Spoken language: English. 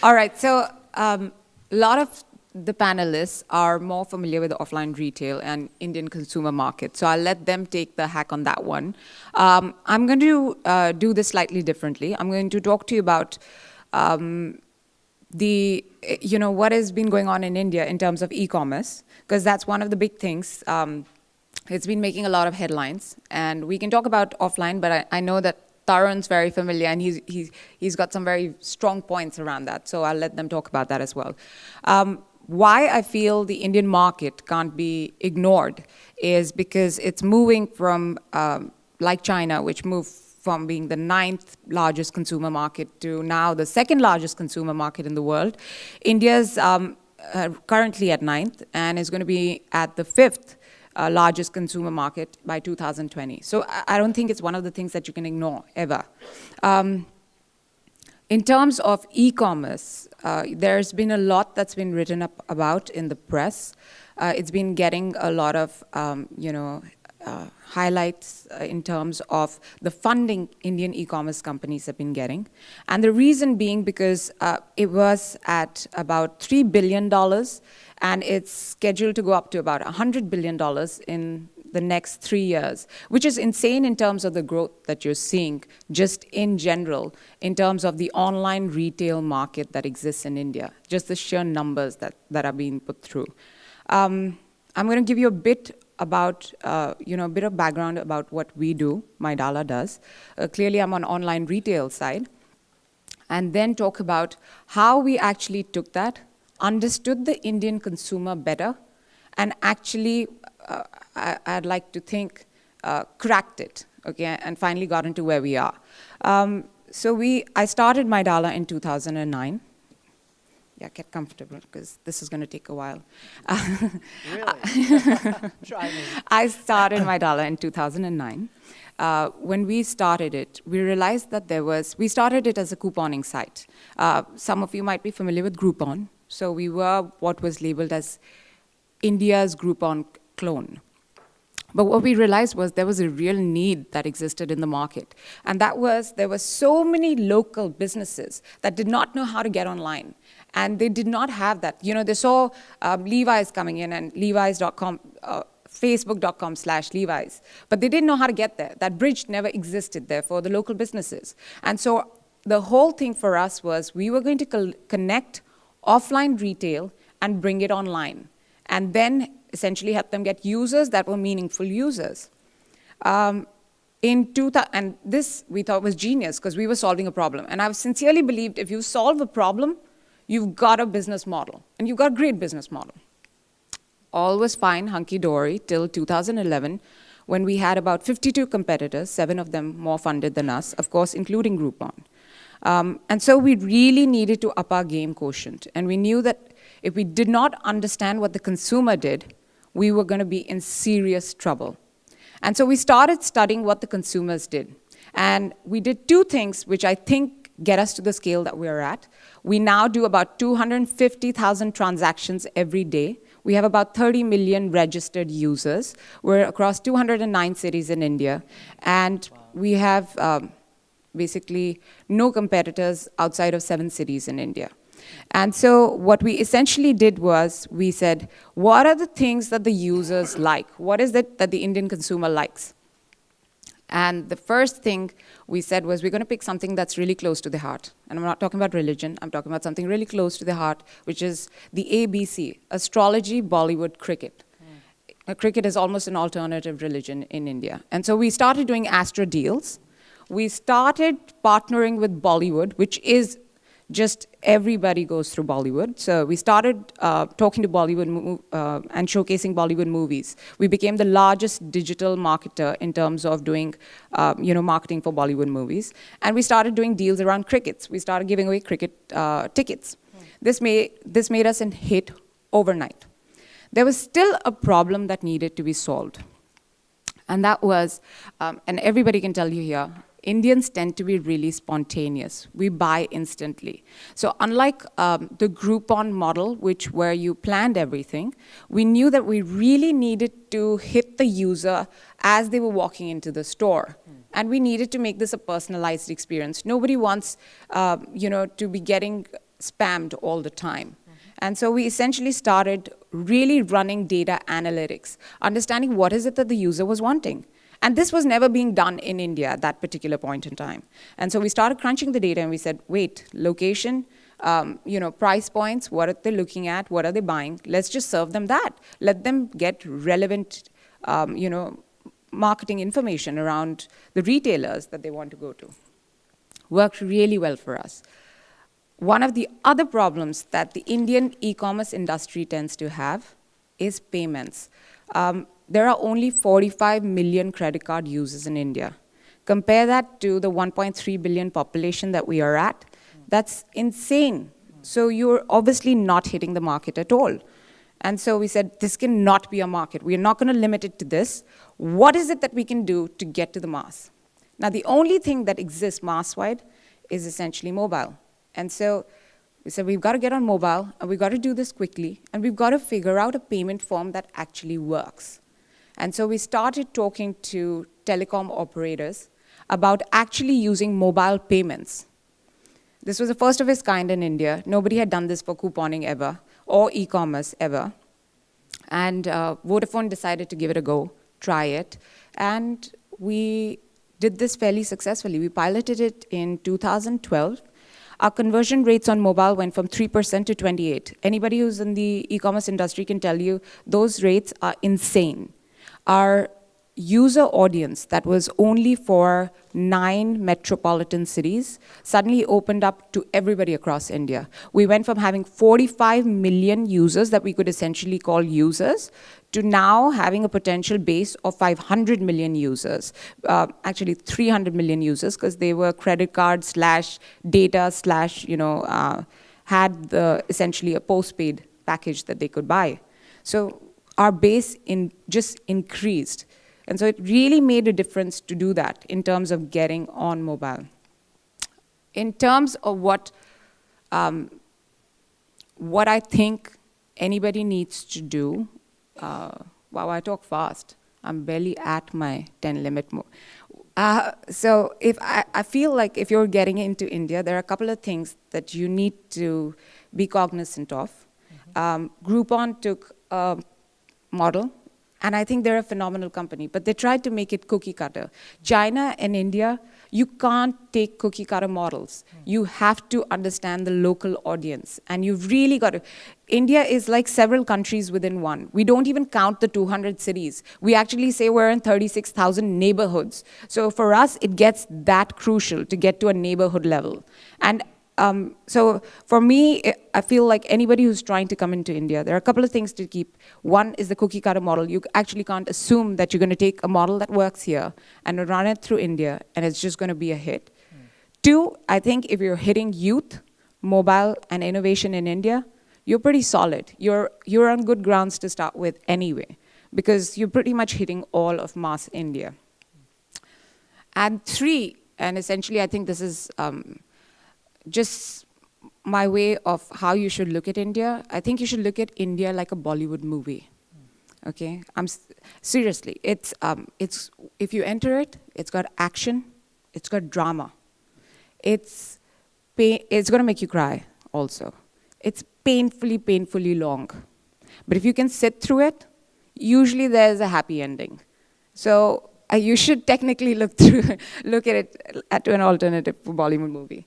All right, so a lot of the panelists are more familiar with offline retail and Indian consumer market, so I'll let them take the hack on that one. I'm going to do this slightly differently. I'm going to talk to you about what has been going on in India in terms of e-commerce, because that's one of the big things. It's been making a lot of headlines, and we can talk about offline, but I know that Tarun's very familiar, and he's got some very strong points around that, so I'll let them talk about that as well. Why I feel the Indian market can't be ignored is because it's moving from, like China, which moved from being the 9th largest consumer market to now the 2nd largest consumer market in the world. India's currently at 9th and is going to be at the 5th largest consumer market by 2020. So I don't think it's one of the things that you can ignore, ever. In terms of e-commerce, there's been a lot that's been written up about in the press. It's been getting a lot of, highlights in terms of the funding Indian e-commerce companies have been getting. And the reason being because it was at about $3 billion, and it's scheduled to go up to about $100 billion in the next 3 years, which is insane in terms of the growth that you're seeing just in general, in terms of the online retail market that exists in India, just the sheer numbers that are being put through. I'm going to give you a bit about, a bit of background about what we do, Maidala does. Clearly, I'm on online retail side, and then talk about how we actually took that, understood the Indian consumer better, and actually, I'd like to think, cracked it, okay, and finally got into where we are. I started Maidala in 2009. Yeah, get comfortable, because this is going to take a while. Really? Try me. I started Maidala in 2009. When we started it, we realized that we started it as a couponing site. Some of you might be familiar with Groupon. So we were what was labeled as India's Groupon clone. But what we realized was there was a real need that existed in the market. And that was, there were so many local businesses that did not know how to get online. And they did not have that. They saw Levi's coming in and Levi's.com, Facebook.com/Levi's. But they didn't know how to get there. That bridge never existed there for the local businesses. And so the whole thing for us was we were going to connect offline retail and bring it online. And then essentially help them get users that were meaningful users. And this we thought was genius because we were solving a problem. And I've sincerely believed if you solve a problem, you've got a business model, and you've got a great business model. All was fine, hunky-dory, till 2011, when we had about 52 competitors, 7 of them more funded than us, of course, including Groupon. And so we really needed to up our game quotient. And we knew that if we did not understand what the consumer did, we were going to be in serious trouble. And so we started studying what the consumers did. And we did 2 things which I think get us to the scale that we're at. We now do about 250,000 transactions every day. We have about 30 million registered users. We're across 209 cities in India. And we have basically no competitors outside of 7 cities in India. And so what we essentially did was we said, what are the things that the users like? What is it that the Indian consumer likes? And the first thing we said was we're going to pick something that's really close to the heart. And I'm not talking about religion. I'm talking about something really close to the heart, which is the ABC, astrology, Bollywood, cricket. Cricket is almost an alternative religion in India. And so we started doing astro deals. We started partnering with Bollywood, which is just everybody goes through Bollywood. So we started talking to Bollywood and showcasing Bollywood movies. We became the largest digital marketer in terms of doing marketing for Bollywood movies. And we started doing deals around crickets. We started giving away cricket tickets. This made us a hit overnight. There was still a problem that needed to be solved. And that was, and everybody can tell you here, Indians tend to be really spontaneous. We buy instantly. So unlike the Groupon model, where you planned everything, we knew that we really needed to hit the user as they were walking into the store. And we needed to make this a personalized experience. Nobody wants to be getting spammed all the time. And so we essentially started really running data analytics, understanding what is it that the user was wanting. And this was never being done in India at that particular point in time. And so we started crunching the data and we said, wait, location, price points, what are they looking at, what are they buying? Let's just serve them that. Let them get relevant, marketing information around the retailers that they want to go to. Worked really well for us. One of the other problems that the Indian e-commerce industry tends to have is payments. There are only 45 million credit card users in India. Compare that to the 1.3 billion population that we are at. That's insane. So you're obviously not hitting the market at all. And so we said, this cannot be a market. We are not going to limit it to this. What is it that we can do to get to the mass? Now, the only thing that exists mass-wide is essentially mobile. And so we said, we've got to get on mobile, and we've got to do this quickly, and we've got to figure out a payment form that actually works. And so we started talking to telecom operators about actually using mobile payments. This was the first of its kind in India. Nobody had done this for couponing ever, or e-commerce ever. And Vodafone decided to give it a go, try it. And we did this fairly successfully. We piloted it in 2012. Our conversion rates on mobile went from 3% to 28%. Anybody who's in the e-commerce industry can tell you those rates are insane. Our user audience that was only for 9 metropolitan cities suddenly opened up to everybody across India. We went from having 45 million users that we could essentially call users to now having a potential base of 500 million users, actually 300 million users, because they were credit card / data / had essentially a postpaid package that they could buy. So our base just increased. And so it really made a difference to do that in terms of getting on mobile. In terms of what I think anybody needs to do, wow, I talk fast. I'm barely at my 10 limit. So I feel like if you're getting into India, there are a couple of things that you need to be cognizant of. Groupon took a model, and I think they're a phenomenal company, but they tried to make it cookie cutter. China and India, you can't take cookie cutter models. You have to understand the local audience, and you've really got to. India is like several countries within one. We don't even count the 200 cities. We actually say we're in 36,000 neighborhoods. So for us, it gets that crucial to get to a neighborhood level. And so for me, I feel like anybody who's trying to come into India, there are a couple of things to keep. One is the cookie cutter model. You actually can't assume that you're going to take a model that works here and run it through India, and it's just going to be a hit. Two, I think if you're hitting youth, mobile, and innovation in India, you're pretty solid. You're on good grounds to start with anyway, because you're pretty much hitting all of mass India. And three, and essentially I think this is just my way of how you should look at India. I think you should look at India like a Bollywood movie. Okay, seriously. It's if you enter it, it's got action, it's got drama. It's going to make you cry also. It's painfully long. But if you can sit through it, usually there's a happy ending. So you should technically look at it to an alternative Bollywood movie.